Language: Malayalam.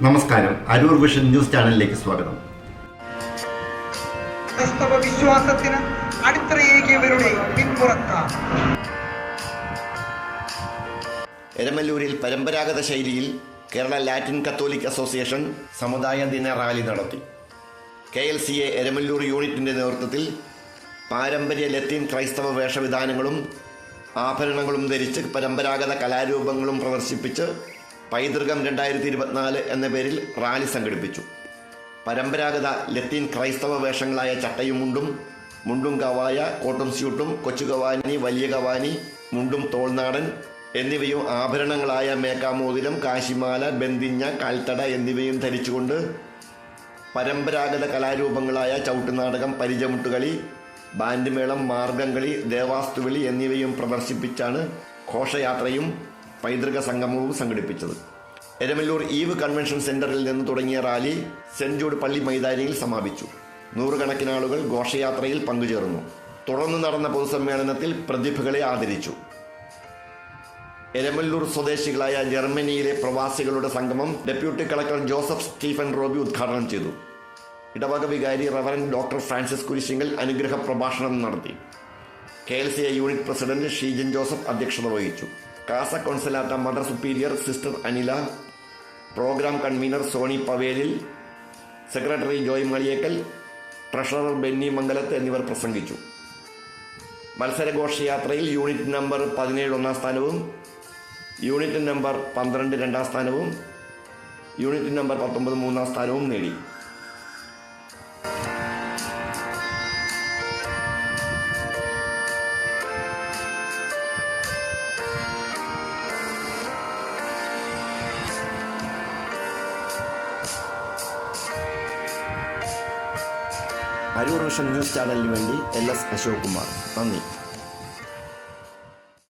നമസ്കാരം. അരൂർ വിഷൻ ന്യൂസ് ചാനലിലേക്ക് സ്വാഗതം. ക്രൈസ്തവ വിശ്വാസത്തിന് അടിത്തറയേകിയവരുടെ പിന്മുറക്കാർ. എരമല്ലൂരിൽ പരമ്പരാഗത ശൈലിയിൽ കേരള ലാറ്റിൻ കത്തോലിക് അസോസിയേഷൻ സമുദായ ദിന റാലി നടത്തി. KLCA എരമല്ലൂർ യൂണിറ്റിന്റെ നേതൃത്വത്തിൽ പാരമ്പര്യ ലത്തീൻ ക്രൈസ്തവ വേഷവിധാനങ്ങളും ആഭരണങ്ങളും ധരിച്ച് പരമ്പരാഗത കലാരൂപങ്ങളും പ്രദർശിപ്പിച്ച് പൈതൃകം 2024 എന്ന പേരിൽ റാലി സംഘടിപ്പിച്ചു. പരമ്പരാഗത ലത്തീൻ ക്രൈസ്തവ വേഷങ്ങളായ ചട്ടയും മുണ്ടും കവായ, കോട്ടും സ്യൂട്ടും, കൊച്ചു കവാനി, വലിയ കവാനി, മുണ്ടും തോൾനാടൻ എന്നിവയും ആഭരണങ്ങളായ മേക്കാമോതിരം, കാശിമാല, ബന്ദിഞ്ഞ, കാൽത്തട എന്നിവയും ധരിച്ചുകൊണ്ട് പരമ്പരാഗത കലാരൂപങ്ങളായ ചവിട്ടുനാടകം, പരിചമുട്ടുകളി, ബാൻഡ് മേളം, മാർഗംകളി, ദേവാസ്തുവിളി എന്നിവയും പ്രദർശിപ്പിച്ചാണ് ഘോഷയാത്രയും പൈതൃക സംഗമവും സംഘടിപ്പിച്ചത്. എരമല്ലൂർ ഈവ് കൺവെൻഷൻ സെന്ററിൽ നിന്ന് തുടങ്ങിയ റാലി സെന്റ് ജൂഡ് പള്ളി മൈതാനിയിൽ സമാപിച്ചു. നൂറുകണക്കിന് ആളുകൾ ഘോഷയാത്രയിൽ പങ്കുചേർന്നു. തുടർന്ന് നടന്ന പൊതുസമ്മേളനത്തിൽ പ്രതിഭകളെ ആദരിച്ചു. എരമല്ലൂർ സ്വദേശികളായ ജർമ്മനിയിലെ പ്രവാസികളുടെ സംഗമം deputy collector Joseph Stephen Roby ഉദ്ഘാടനം ചെയ്തു. ഇടവക വികാരി റവറന്റ് ഡോക്ടർ ഫ്രാൻസിസ് കുരിശിങ്കൽ അനുഗ്രഹ പ്രഭാഷണം നടത്തി. KLCA unit president Sheejan Joseph അധ്യക്ഷത വഹിച്ചു. കാസ കോൺസലാറ്റ mother superior sister Anila, programme convener Sony Pavelil, secretary Joy Maliyekkal, treasurer Benny Mangalath എന്നിവർ പ്രസംഗിച്ചു. മത്സരഘോഷയാത്രയിൽ യൂണിറ്റ് നമ്പർ 17 ഒന്നാം സ്ഥാനവും, യൂണിറ്റ് നമ്പർ 12 രണ്ടാം സ്ഥാനവും, യൂണിറ്റ് നമ്പർ 19 മൂന്നാം സ്ഥാനവും നേടി. അരൂർ വിഷൻ ന്യൂസ് ചാനലിന് വേണ്ടി LS അശോക് കുമാർ. നന്ദി.